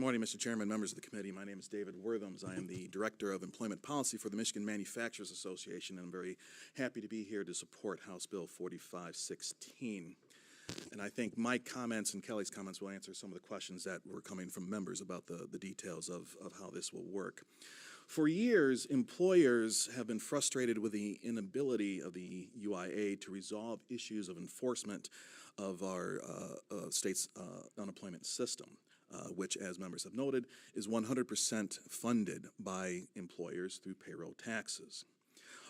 morning, Mr. Chairman, members of the committee. My name is David Worthams. I am the Director of Employment Policy for the Michigan Manufacturers Association, and I'm very happy to be here to support House Bill 4516. And I think my comments and Kelly's comments will answer some of the questions that were coming from members about the details of how this will work. For years, employers have been frustrated with the inability of the UIA to resolve issues of enforcement of our state's unemployment system. Which, as members have noted, is 100% funded by employers through payroll taxes.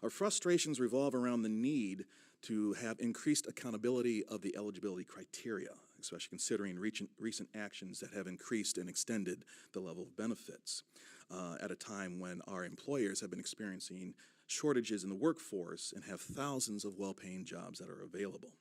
Our frustrations revolve around the need to have increased accountability of the eligibility criteria, especially considering recent actions that have increased and extended the level of benefits at a time when our employers have been experiencing shortages in the workforce and have thousands of well-paying jobs that are available.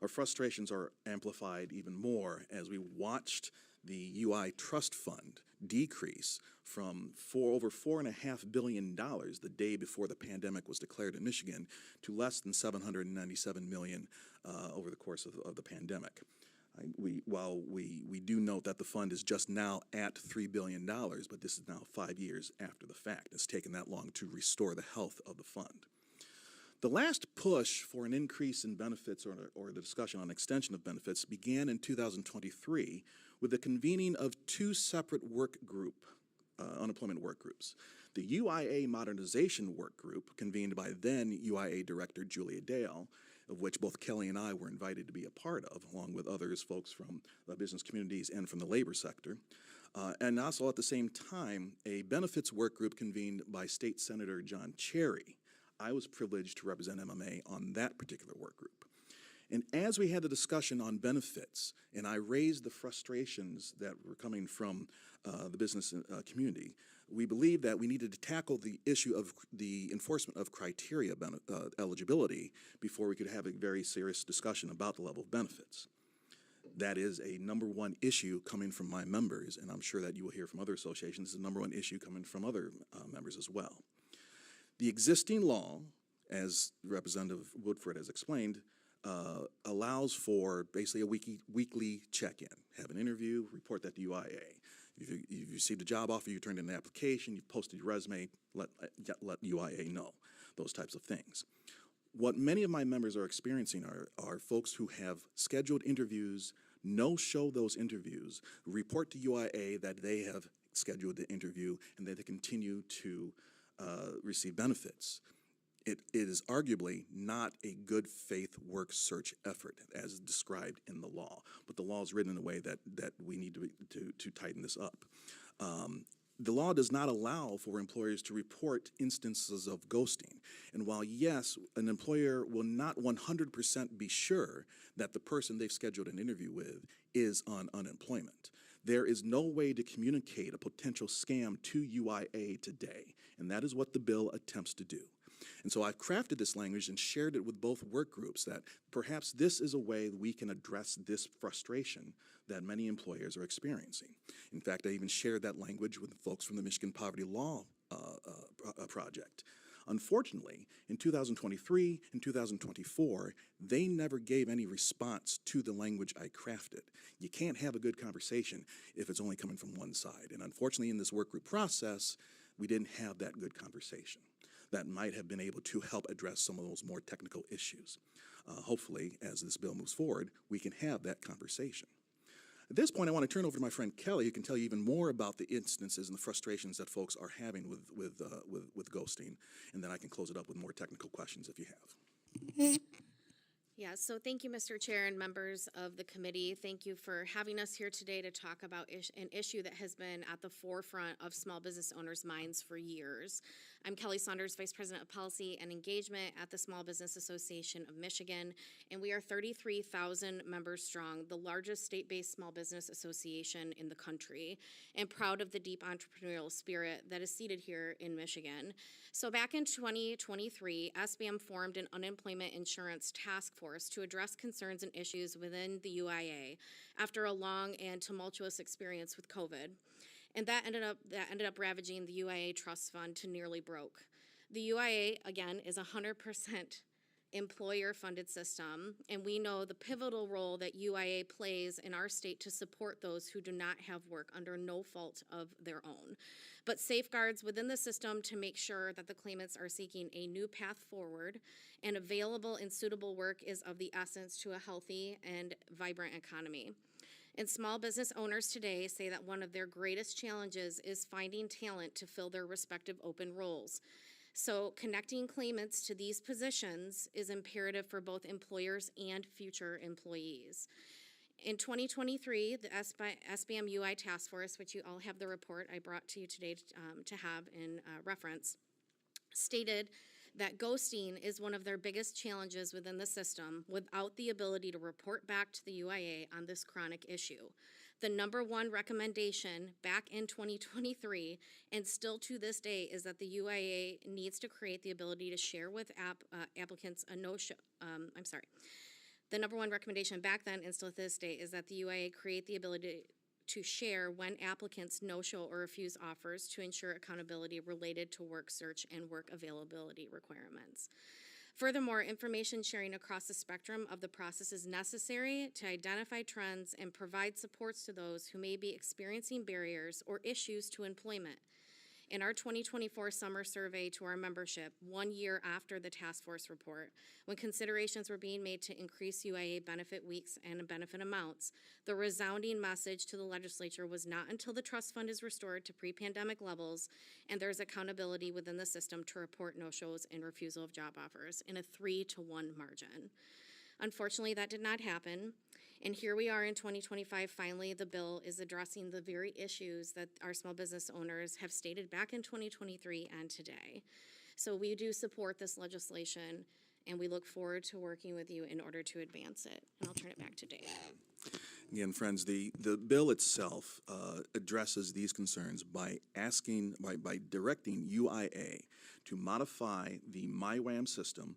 Our frustrations are amplified even more as we watched the UI Trust Fund decrease from over $4.5 billion the day before the pandemic was declared in Michigan to less than $797 million over the course of the pandemic. While we do note that the fund is just now at $3 billion, but this is now 5 years after the fact. It's taken that long to restore the health of the fund. The last push for an increase in benefits or the discussion on extension of benefits began in 2023 with the convening of two separate unemployment work groups. The UIA Modernization Work Group, convened by then UIA Director Julia Dale, of which both Kelly and I were invited to be a part of, along with others, folks from the business communities and from the labor sector. And also at the same time, a benefits work group convened by State Senator John Cherry. I was privileged to represent MMA on that particular work group. And as we had the discussion on benefits, and I raised the frustrations that were coming from the business community, we believed that we needed to tackle the issue of the enforcement of criteria eligibility before we could have a very serious discussion about the level of benefits. That is a number one issue coming from my members, and I'm sure that you will hear from other associations. It's a number one issue coming from other members as well. The existing law, as Representative Woodford has explained, allows for basically a weekly check-in. Have an interview, report that to UIA. If you've received a job offer, you turned in an application, you've posted your resume, let UIA know, those types of things. What many of my members are experiencing are folks who have scheduled interviews, no-show those interviews, report to UIA that they have scheduled the interview and that they continue to receive benefits. It is arguably not a good faith work search effort as described in the law, but the law is written in a way that we need to tighten this up. The law does not allow for employers to report instances of ghosting. And while, yes, an employer will not 100% be sure that the person they've scheduled an interview with is on unemployment, there is no way to communicate a potential scam to UIA today, and that is what the bill attempts to do. And so I've crafted this language and shared it with both work groups that perhaps this is a way that we can address this frustration that many employers are experiencing. In fact, I even shared that language with folks from the Michigan Poverty Law Project. Unfortunately, in 2023 and 2024, they never gave any response to the language I crafted. You can't have a good conversation if it's only coming from one side. And unfortunately, in this work group process, we didn't have that good conversation that might have been able to help address some of those more technical issues. Hopefully, as this bill moves forward, we can have that conversation. At this point, I want to turn over to my friend Kelly, who can tell you even more about the instances and the frustrations that folks are having with ghosting, and then I can close it up with more technical questions if you have. Yeah, so thank you, Mr. Chair and members of the committee. Thank you for having us here today to talk about an issue that has been at the forefront of small business owners' minds for years. I'm Kelli Saunders, Vice President of Policy and Engagement at the Small Business Association of Michigan, and we are 33,000 members strong, the largest state-based small business association in the country, and proud of the deep entrepreneurial spirit that is seated here in Michigan. So back in 2023, SBAM formed an unemployment insurance task force to address concerns and issues within the UIA after a long and tumultuous experience with COVID. And that ended up ravaging the UIA Trust Fund to nearly broke. The UIA, again, is 100% employer-funded system, and we know the pivotal role that UIA plays in our state to support those who do not have work under no fault of their own, but safeguards within the system to make sure that the claimants are seeking a new path forward, and available and suitable work is of the essence to a healthy and vibrant economy. And small business owners today say that one of their greatest challenges is finding talent to fill their respective open roles. So connecting claimants to these positions is imperative for both employers and future employees. In 2023, the SBAM UI Task Force, which you all have the report I brought to you today to have in reference, stated that ghosting is one of their biggest challenges within the system without the ability to report back to the UIA on this chronic issue. The number one recommendation back in 2023 and still to this day is that the UIA needs to create the ability to share with applicants a no-show. The number one recommendation back then and still to this day is that the UIA create the ability to share when applicants no-show or refuse offers to ensure accountability related to work search and work availability requirements. Furthermore, information sharing across the spectrum of the process is necessary to identify trends and provide supports to those who may be experiencing barriers or issues to employment. In our 2024 summer survey to our membership, 1 year after the task force report, when considerations were being made to increase UIA benefit weeks and benefit amounts, the resounding message to the legislature was not until the trust fund is restored to pre-pandemic levels and there's accountability within the system to report no-shows and refusal of job offers in a 3-to-1 margin. Unfortunately, that did not happen. And here we are in 2025, finally the bill is addressing the very issues that our small business owners have stated back in 2023 and today. So we do support this legislation, and we look forward to working with you in order to advance it. And I'll turn it back to Dave. Again, friends, the bill itself addresses these concerns by directing UIA to modify the MyWAM system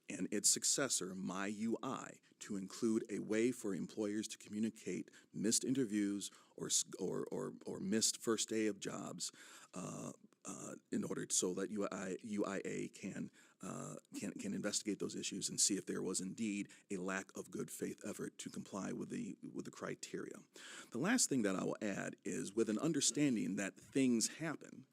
and its successor, MyUI, to include a way for employers to communicate missed interviews or missed first day of jobs in order so that UIA can investigate those issues and see if there was indeed a lack of good faith effort to comply with the criteria. The last thing that I will add is, with an understanding that things happen,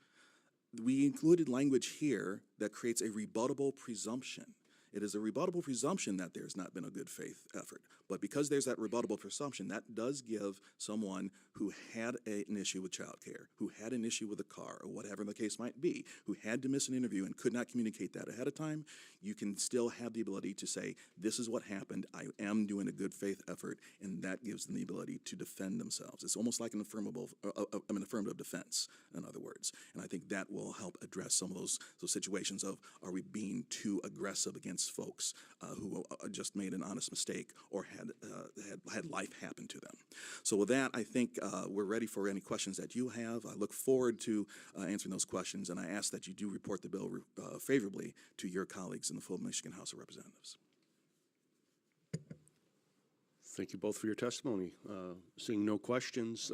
we included language here that creates a rebuttable presumption. It is a rebuttable presumption that there's not been a good faith effort. But because there's that rebuttable presumption, that does give someone who had an issue with childcare, who had an issue with a car, or whatever the case might be, who had to miss an interview and could not communicate that ahead of time, you can still have the ability to say, this is what happened, I am doing a good faith effort, and that gives them the ability to defend themselves. It's almost like an affirmative defense, in other words. And I think that will help address some of those situations of, are we being too aggressive against folks who just made an honest mistake or had life happen to them. So with that, I think we're ready for any questions that you have. I look forward to answering those questions, and I ask that you do report the bill favorably to your colleagues in the full Michigan House of Representatives. Thank you both for your testimony. Seeing no questions,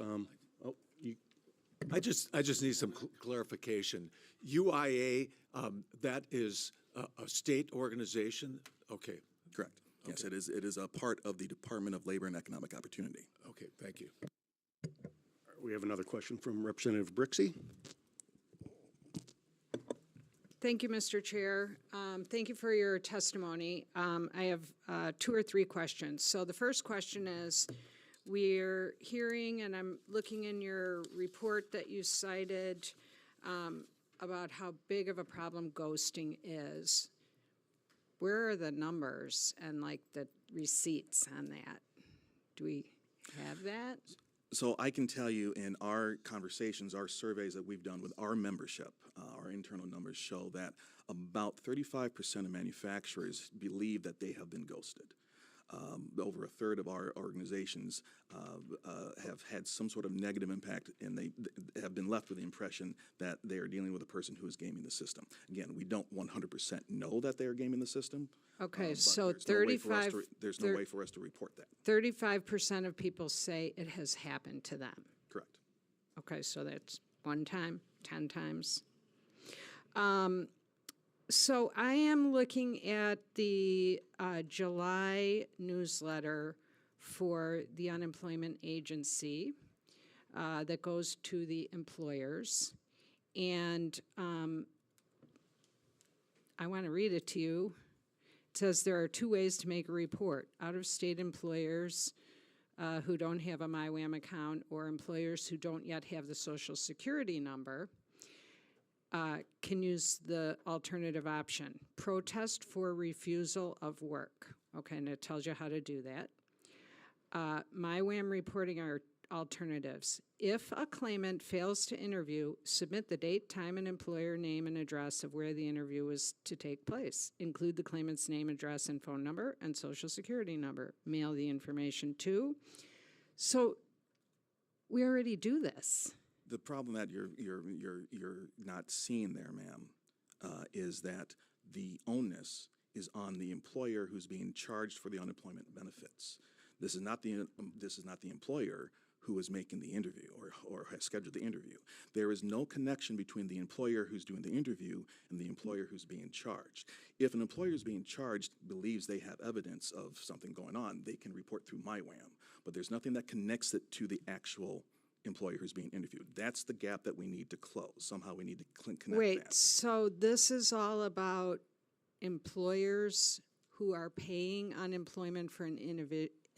I just need some clarification. UIA, that is a state organization? Okay. Correct. Yes, it is a part of the Department of Labor and Economic Opportunity. Okay, thank you. we have another question from Representative Brixey. Thank you, Mr. Chair. Thank you for your testimony. I have 2 or 3 questions. So the first question is, we're hearing, and I'm looking in your report that you cited about how big of a problem ghosting is. Where are the numbers and like the receipts on that? Do we have that? So I can tell you in our conversations, our surveys that we've done with our membership, our internal numbers show that about 35% of manufacturers believe that they have been ghosted. Over a third of our organizations have had some sort of negative impact, and they have been left with the impression that they are dealing with a person who is gaming the system. Again, we don't 100% know that they are gaming the system. Okay, so there's 35. There's no way for us to report that. 35% of people say it has happened to them. Correct. Okay, so that's 1 time, 10 times. So I am looking at the July newsletter for the unemployment agency that goes to the employers. And I want to read it to you. It says there are two ways to make a report. Out-of-state employers who don't have a MyWAM account or employers who don't yet have the Social Security number can use the alternative option, protest for refusal of work. Okay, and it tells you how to do that. MyWAM reporting are alternatives. If a claimant fails to interview, submit the date, time, and employer name and address of where the interview is to take place. Include the claimant's name, address, and phone number and Social Security number. Mail the information to. So we already do this. The problem that you're not seeing there, ma'am, is that the onus is on the employer who's being charged for the unemployment benefits. This is not the employer who is making the interview or has scheduled the interview. There is no connection between the employer who's doing the interview and the employer who's being charged. If an employer who's being charged believes they have evidence of something going on, they can report through MyWAM, but there's nothing that connects it to the actual employer who's being interviewed. That's the gap that we need to close. Somehow we need to connect Wait, that. so this is all about employers who are paying unemployment for an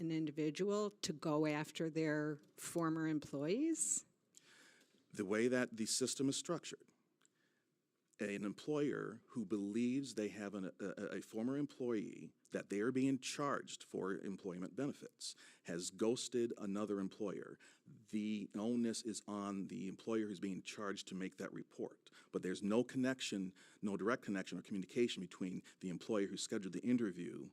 individual to go after their former employees? The way that the system is structured, an employer who believes they have a former employee that they are being charged for employment benefits has ghosted another employer. The onus is on the employer who's being charged to make that report. But there's no connection, no direct connection or communication between the employer who scheduled the interview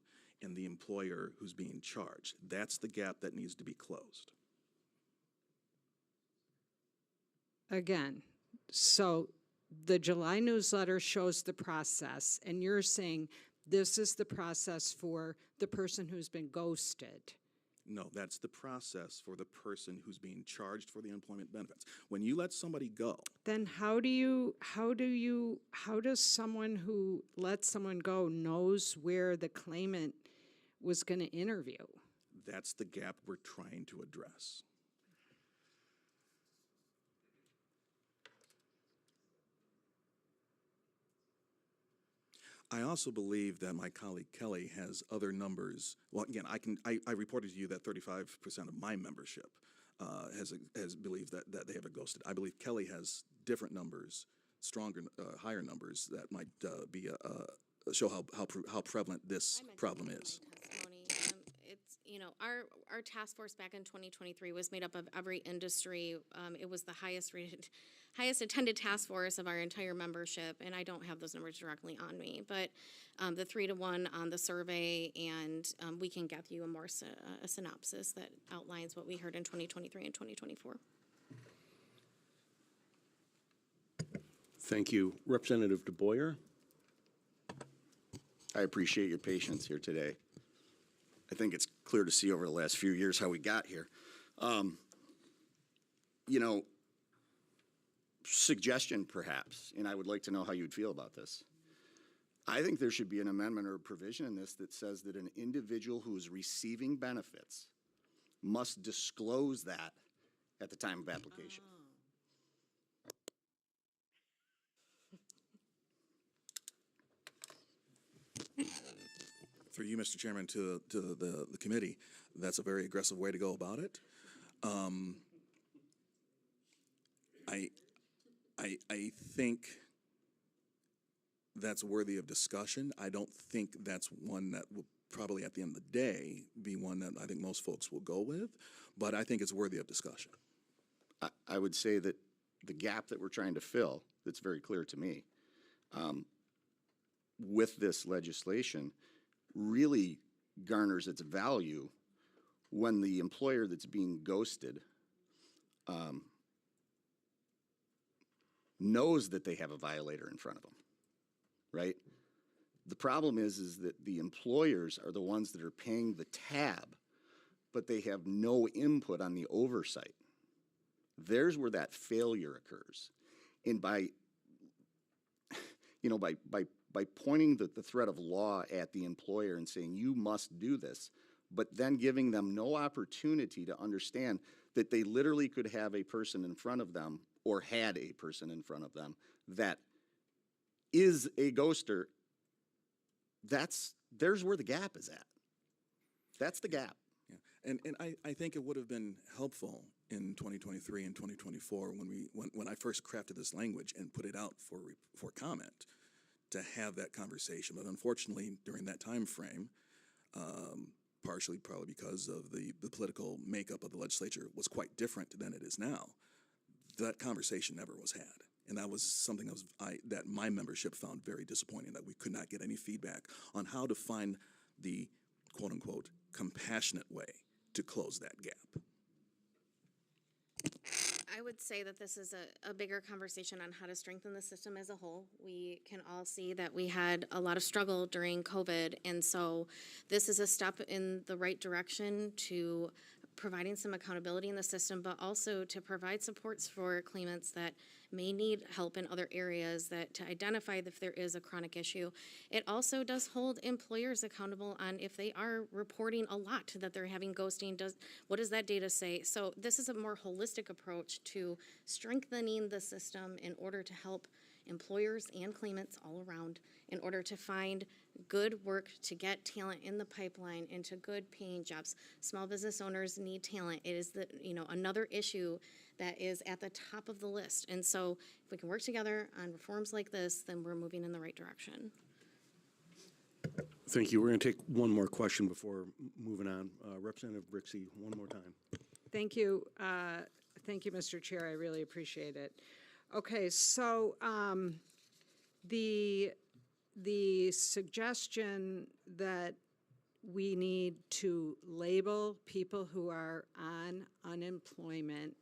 and the employer who's being charged. That's the gap that needs to be closed. Again, so the July newsletter shows the process, and you're saying this is the process for the person who's been ghosted. No, that's the process for the person who's being charged for the employment benefits. When you let somebody go, Then how does someone who lets someone go knows where the claimant was going to interview? that's the gap we're trying to address. I also believe that my colleague Kelly has other numbers. Well, again, I reported to you that 35% of my membership has believed that they have a ghosted. I believe Kelly has different numbers, stronger, higher numbers that might show how prevalent this problem is. It's, our task force back in 2023 was made up of every industry. It was the highest attended task force of our entire membership, and I don't have those numbers directly on me, but the 3-to-1 on the survey, and we can get you a synopsis that outlines what we heard in 2023 and 2024. Thank you. Representative DeBoyer? I appreciate your patience here today. I think it's clear to see over the last few years how we got here. Suggestion perhaps, and I would like to know how you'd feel about this. I think there should be an amendment or a provision in this that says that an individual who is receiving benefits must disclose that at the time of application. Through you, Mr. Chairman, to the committee, that's a very aggressive way to go about it. I think that's worthy of discussion. I don't think that's one that will probably at the end of the day be one that I think most folks will go with, but I think it's worthy of discussion. I would say that the gap that we're trying to fill, that's very clear to me, with this legislation really garners its value when the employer that's being ghosted knows that they have a violator in front of them, right? The problem is that the employers are the ones that are paying the tab, but they have no input on the oversight. There's where that failure occurs. And by by pointing the threat of law at the employer and saying, you must do this, but then giving them no opportunity to understand that they literally could have a person in front of them or had a person in front of them that is a ghoster, there's where the gap is at. That's the gap. Yeah. And I think it would have been helpful in 2023 and 2024 when I first crafted this language and put it out for comment to have that conversation. But unfortunately, during that time frame, partially probably because of the political makeup of the legislature was quite different than it is now, that conversation never was had. And that was something that my membership found very disappointing, that we could not get any feedback on how to find the quote-unquote compassionate way to close that gap. I would say that this is a bigger conversation on how to strengthen the system as a whole. We can all see that we had a lot of struggle during COVID, and so this is a step in the right direction to providing some accountability in the system, but also to provide supports for claimants that may need help in other areas, that to identify if there is a chronic issue. It also does hold employers accountable on if they are reporting a lot that they're having ghosting. What does that data say? So this is a more holistic approach to strengthening the system in order to help employers and claimants all around in order to find good work, to get talent in the pipeline into good paying jobs. Small business owners need talent. It is another issue that is at the top of the list. And so if we can work together on reforms like this, then we're moving in the right direction. Thank you. We're going to take one more question before moving on. Representative Brixey, one more time. Thank you. Thank you, Mr. Chair. I really appreciate it. Okay, so the suggestion that we need to label people who are on unemployment,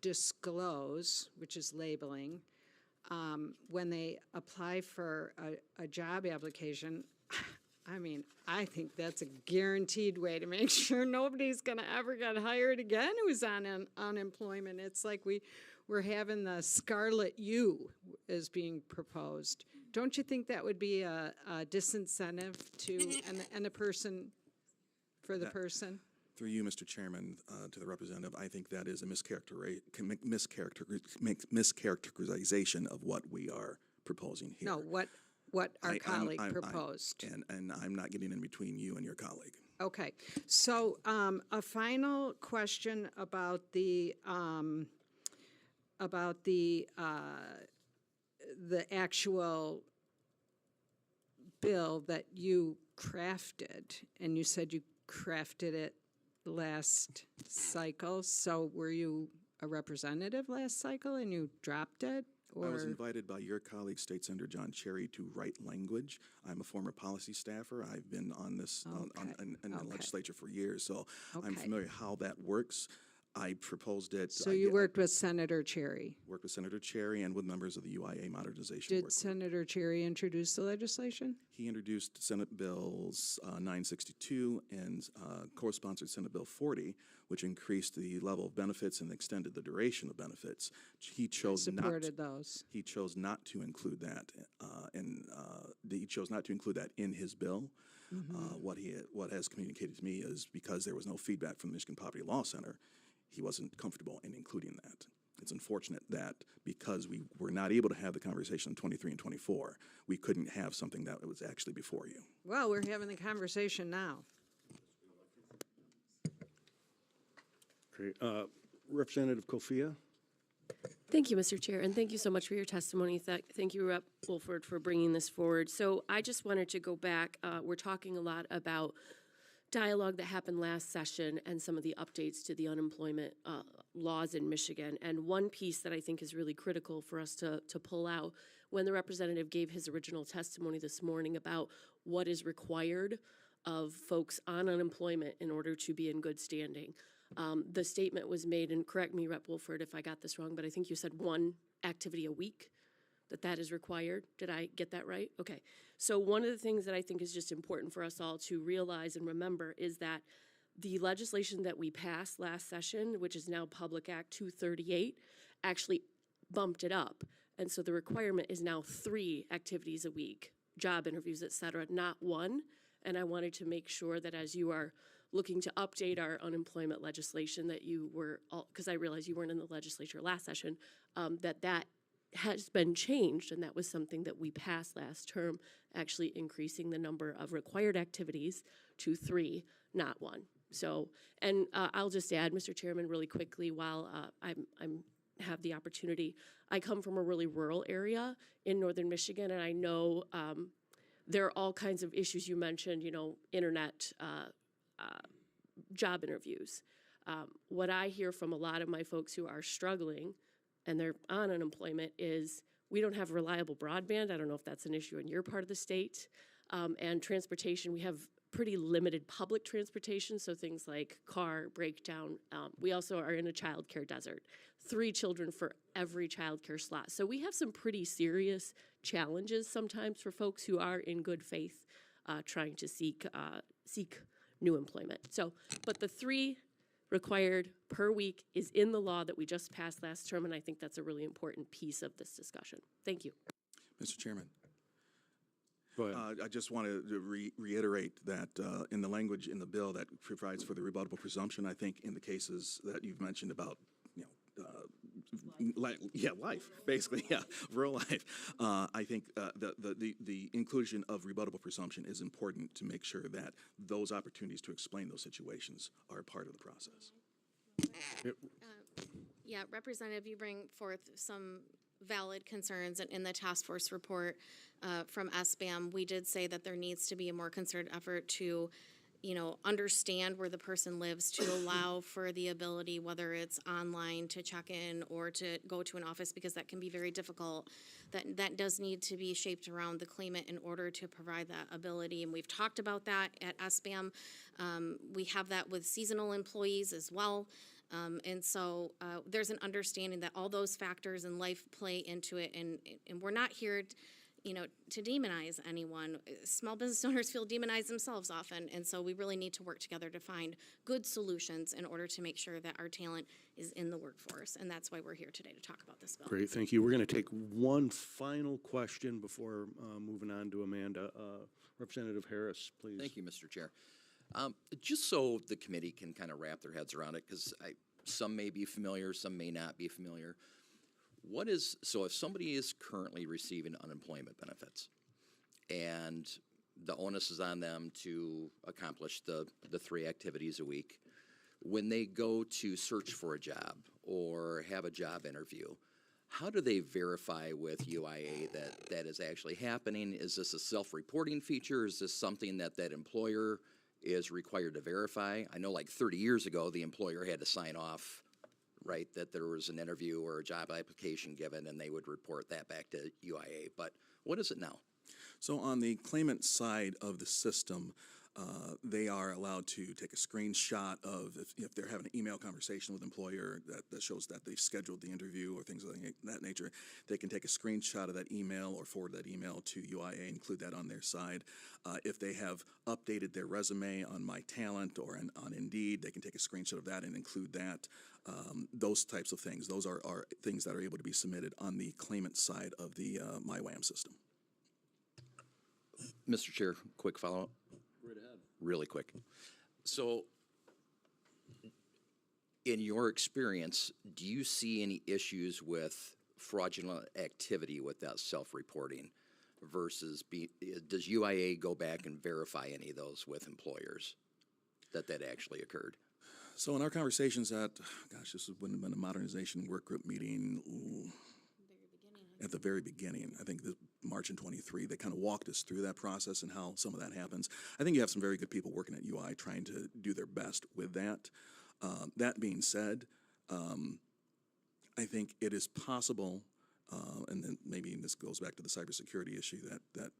disclose, which is labeling, when they apply for a job application, I mean, I think that's a guaranteed way to make sure nobody's going to ever get hired again who's on unemployment. It's like we're having the Scarlet U is being proposed. Don't you think that would be a disincentive to and the person for the person? Through you, Mr. Chairman, to the representative, I think that is a mischaracterization of what we are proposing here. No, what our colleague proposed. And I'm not getting in between you and your colleague. Okay, so a final question about the actual bill that you crafted, and you said you crafted it last cycle. So were you a representative last cycle and you dropped it? Or? I was invited by your colleague, State Senator John Cherry, to write language. I'm a former policy staffer. I've been on this in the legislature for years, so I'm familiar how that works. I proposed it. So you worked with Senator Cherry? Worked with Senator Cherry and with members of the UIA Modernization Did Senator Cherry introduce the legislation? He introduced Senate Bills 962 and co-sponsored Senate Bill 40, which increased the level of benefits and extended the duration of benefits. He chose those. He chose not to include that, he chose not to include that in his bill. What has communicated to me is because there was no feedback from the Michigan Poverty Law Center, he wasn't comfortable in including that. It's unfortunate that because we were not able to have the conversation in 23 and 24, we couldn't have something that was actually before you. Well, we're having the conversation now. Great. Representative Kofia? Thank you, Mr. Chair, and thank you so much for your testimony. Thank you, Rep. Wolford, for bringing this forward. So I just wanted to go back. We're talking a lot about dialogue that happened last session and some of the updates to the unemployment laws in Michigan. And one piece that I think is really critical for us to pull out when the representative gave his original testimony this morning about what is required of folks on unemployment in order to be in good standing. The statement was made, and correct me, Rep. Wolford, if I got this wrong, but I think you said one activity a week, that is required. Did I get that right? Okay. So one of the things that I think is just important for us all to realize and remember is that the legislation that we passed last session, which is now Public Act 238, actually bumped it up. And so the requirement is now 3 activities a week, job interviews, et cetera, not 1. And I wanted to make sure that as you are looking to update our unemployment legislation, that you were, because I realize you weren't in the legislature last session, that has been changed, and that was something that we passed last term, actually increasing the number of required activities to 3, not 1. So, and I'll just add, Mr. Chairman, really quickly, while I'm have the opportunity, I come from a really rural area in northern Michigan, and I know there are all kinds of issues you mentioned, you know, internet, job interviews. What I hear from a lot of my folks who are struggling and they're on unemployment is we don't have reliable broadband. I don't know if that's an issue in your part of the state. And transportation, we have pretty limited public transportation, so things like car breakdown. We also are in a childcare desert. 3 children for every childcare slot. So we have some pretty serious challenges sometimes for folks who are in good faith trying to seek new employment. So, but the 3 required per week is in the law that we just passed last term, and I think that's a really important piece of this discussion. Thank you. Mr. Chairman. Go ahead. I just want to reiterate that in the language in the bill that provides for the rebuttable presumption, I think in the cases that you've mentioned about, you know, life, basically, rural life. I think the inclusion of rebuttable presumption is important to make sure that those opportunities to explain those situations are a part of the process. Yeah, Representative, you bring forth some valid concerns, and in the task force report from SBAM, we did say that there needs to be a more concerted effort to, you know, understand where the person lives, to allow for the ability, whether it's online to check in or to go to an office, because that can be very difficult. That does need to be shaped around the claimant in order to provide that ability, and we've talked about that at SBAM. We have that with seasonal employees as well. And so there's an understanding that all those factors in life play into it, and we're not here, you know, to demonize anyone. Small business owners feel demonized themselves often, and so we really need to work together to find good solutions in order to make sure that our talent is in the workforce, and that's why we're here today to talk about this bill. Great, thank you. We're going to take one final question before moving on to Amanda. Representative Harris, please. Thank you, Mr. Chair. Just so the committee can kind of wrap their heads around it, because some may be familiar, some may not be familiar. So if somebody is currently receiving unemployment benefits and the onus is on them to accomplish the 3 activities a week, when they go to search for a job or have a job interview, how do they verify with UIA that is actually happening? Is this a self-reporting feature? Is this something that employer is required to verify? I know like 30 years ago, the employer had to sign off, right, that there was an interview or a job application given, and they would report that back to UIA. But what is it now? So on the claimant side of the system, they are allowed to take a screenshot of if they're having an email conversation with an employer that shows that they've scheduled the interview or things of that nature. They can take a screenshot of that email or forward that email to UIA, include that on their side. If they have updated their resume on My Talent or on Indeed, they can take a screenshot of that and include that. Those types of things. Those are things that are able to be submitted on the claimant side of the MyWAM system. Mr. Chair, quick follow-up. Right ahead. Really quick. So, in your experience, do you see any issues with fraudulent activity with that self-reporting versus does UIA go back and verify any of those with employers that actually occurred? So in our conversations this would have been a modernization work group meeting at the very beginning, I think March in 23, they kind of walked us through that process and how some of that happens. I think you have some very good people working at UI trying to do their best with that. That being said, I think it is possible, and then maybe this goes back to the cybersecurity issue that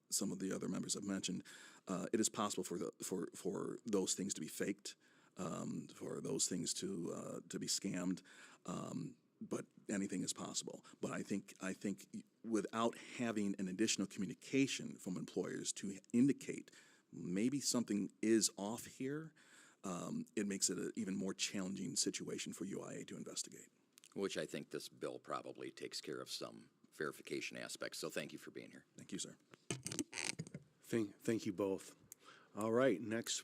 some of the other members have mentioned. It is possible for those things to be faked, for those things to be scammed. But anything is possible. But I think without having an additional communication from employers to indicate maybe something is off here, it makes it an even more challenging situation for UIA to investigate. which I think this bill probably takes care of some verification aspects. So thank you for being here. Thank you, sir. Thank you both. All right, next